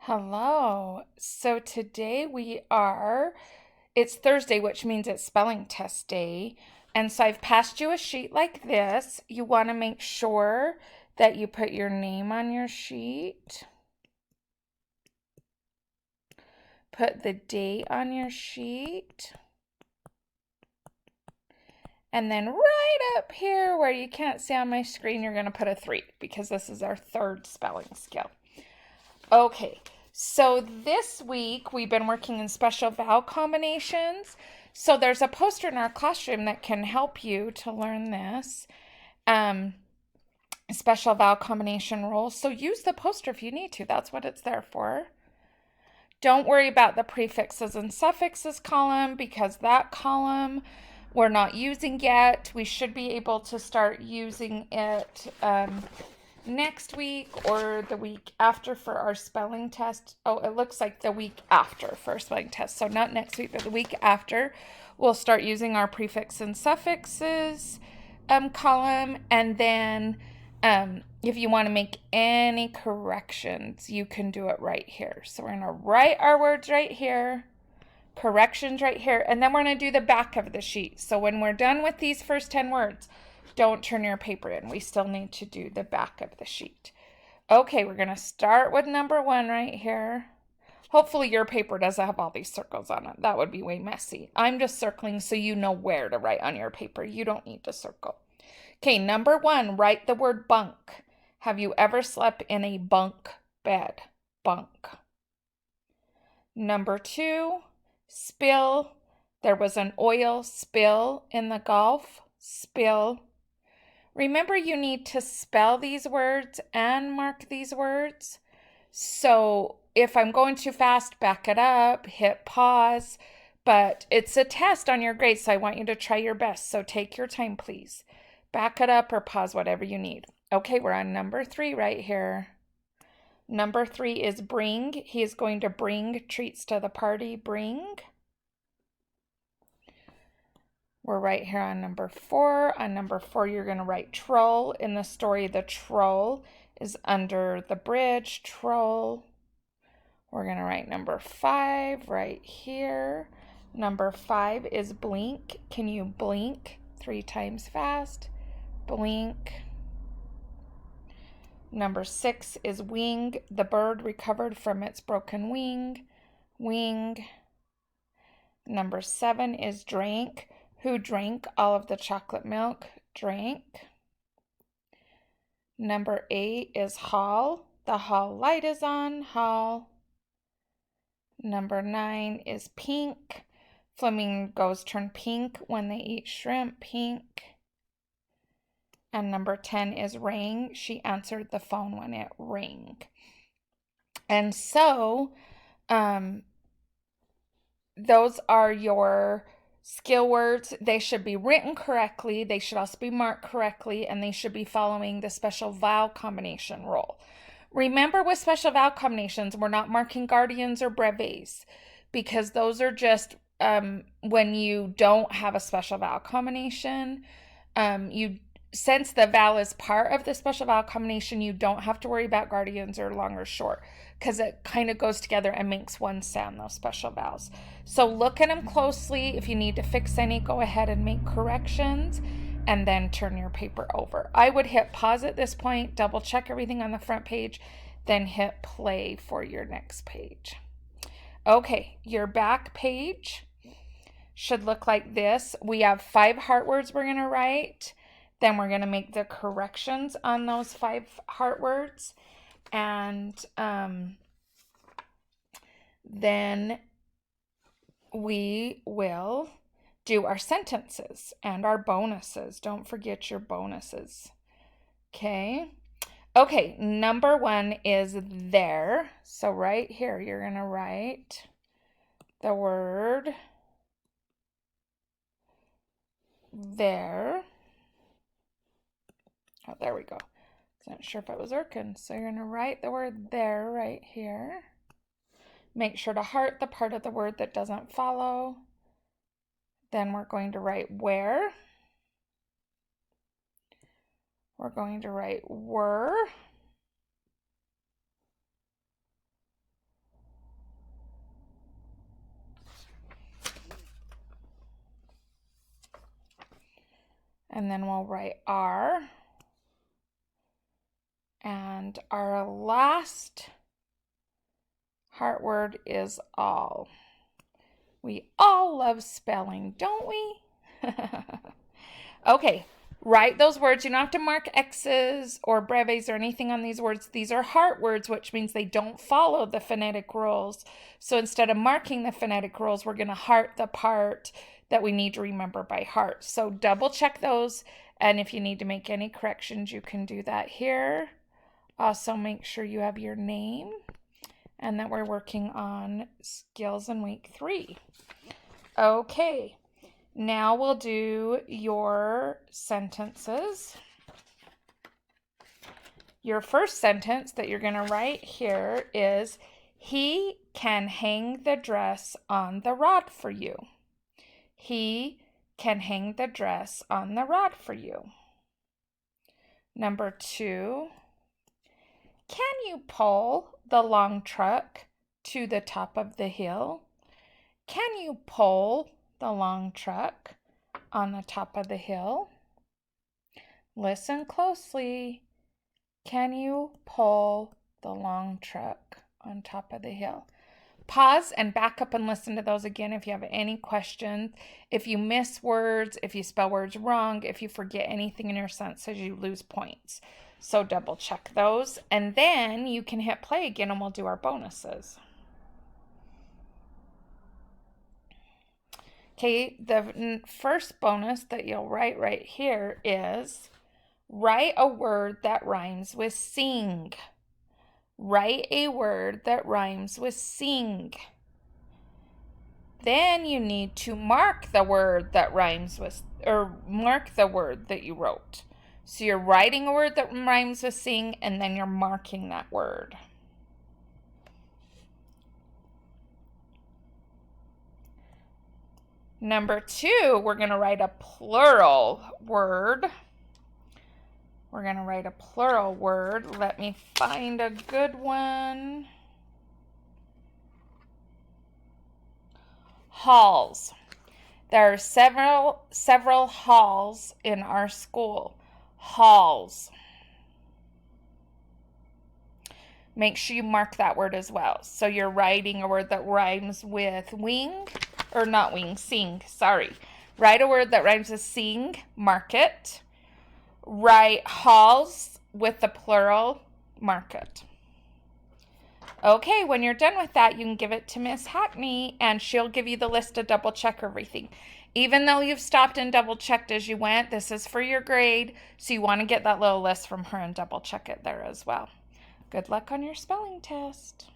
Hello. So today it's Thursday, which means it's spelling test day. And so I've passed you a sheet like this. You want to make sure that you put your name on your sheet, put the date on your sheet, and then right up here where you can't see on my screen, you're going to put a 3 because this is our third spelling skill. Okay, so this week we've been working in special vowel combinations. So there's a poster in our classroom that can help you to learn this special vowel combination rules. So use the poster if you need to. That's what it's there for. Don't worry about the prefixes and suffixes column because that column we're not using yet. We should be able to start using it next week or the week after for our spelling test. Oh, it looks like the week after for our spelling test. So not next week, but the week after, we'll start using our prefix and suffixes column. And then if you want to make any corrections, you can do it right here. So we're going to write our words right here, corrections right here, and then we're going to do the back of the sheet. So when we're done with these first 10 words, don't turn your paper in. We still need to do the back of the sheet. Okay, we're going to start with number 1 right here. Hopefully your paper doesn't have all these circles on it. That would be way messy. I'm just circling so you know where to write on your paper. You don't need to circle. Okay, number 1, write the word bunk. Have you ever slept in a bunk bed? Bunk. Number 2, spill. There was an oil spill in the Gulf. Spill. Remember, you need to spell these words and mark these words. So if I'm going too fast, back it up, hit pause. But it's a test on your grade, so I want you to try your best. So take your time, please. Back it up or pause, whatever you need. Okay, we're on number 3 right here. Number 3 is bring. He is going to bring treats to the party. Bring. We're right here on number 4. On number 4, you're going to write troll. In the story, the troll is under the bridge. Troll. We're going to write number 5 right here. Number 5 is blink. Can you blink 3 times fast? Blink. Number 6 is wing. The bird recovered from its broken wing. Wing. Number 7 is drank. Who drank all of the chocolate milk? Drank. Number 8 is hall. The hall light is on. Hall. Number 9 is pink. Flamingos turn pink when they eat shrimp. Pink. And number 10 is ring. She answered the phone when it rang. And so, those are your skill words. They should be written correctly. They should also be marked correctly, and they should be following the special vowel combination rule. Remember, with special vowel combinations, we're not marking guardians or brevets because those are just when you don't have a special vowel combination. Since the vowel is part of the special vowel combination, you don't have to worry about guardians or long or short because it kind of goes together and makes one sound, those special vowels. So look at them closely. If you need to fix any, go ahead and make corrections and then turn your paper over. I would hit pause at this point, double check everything on the front page, then hit play for your next page. Okay, your back page should look like this. We have 5 heart words we're going to write. Then we're going to make the corrections on those 5 heart words. And then we will do our sentences and our bonuses. Don't forget your bonuses. Okay. Okay, number 1 is there. So right here, you're going to write the word there. Oh, there we go. Not sure if it was working. So you're going to write the word there right here. Make sure to heart the part of the word that doesn't follow. Then we're going to write where. We're going to write were. And then we'll write R. And our last heart word is all. We all love spelling, don't we? Okay, write those words. You don't have to mark X's or breves or anything on these words. These are heart words, which means they don't follow the phonetic rules. So instead of marking the phonetic rules, we're going to heart the part that we need to remember by heart. So double check those. And if you need to make any corrections, you can do that here. Also, make sure you have your name and that we're working on skills in week 3. Okay, now we'll do your sentences. Your first sentence that you're going to write here is, he can hang the dress on the rod for you. He can hang the dress on the rod for you. Number 2, can you pull the long truck to the top of the hill? Can you pull the long truck on the top of the hill? Listen closely. Can you pull the long truck on top of the hill? Pause and back up and listen to those again if you have any questions. If you miss words, if you spell words wrong, if you forget anything in your sentences, you lose points. So double check those, and then you can hit play again and we'll do our bonuses. Okay, the first bonus that you'll write right here is, write a word that rhymes with sing. Write a word that rhymes with sing. Then you need to mark the word that rhymes with, or mark the word that you wrote. So you're writing a word that rhymes with sing, and then you're marking that word. Number 2, we're going to write a plural word. We're going to write a plural word. Let me find a good one. Halls. There are several halls in our school. Halls. Make sure you mark that word as well. So you're writing a word that rhymes with wing, or not wing, sing, sorry. Write a word that rhymes with sing, mark it. Write halls with the plural, mark it. Okay, when you're done with that, you can give it to Miss Hackney and she'll give you the list to double check everything. Even though you've stopped and double checked as you went, this is for your grade, so you want to get that little list from her and double check it there as well. Good luck on your spelling test.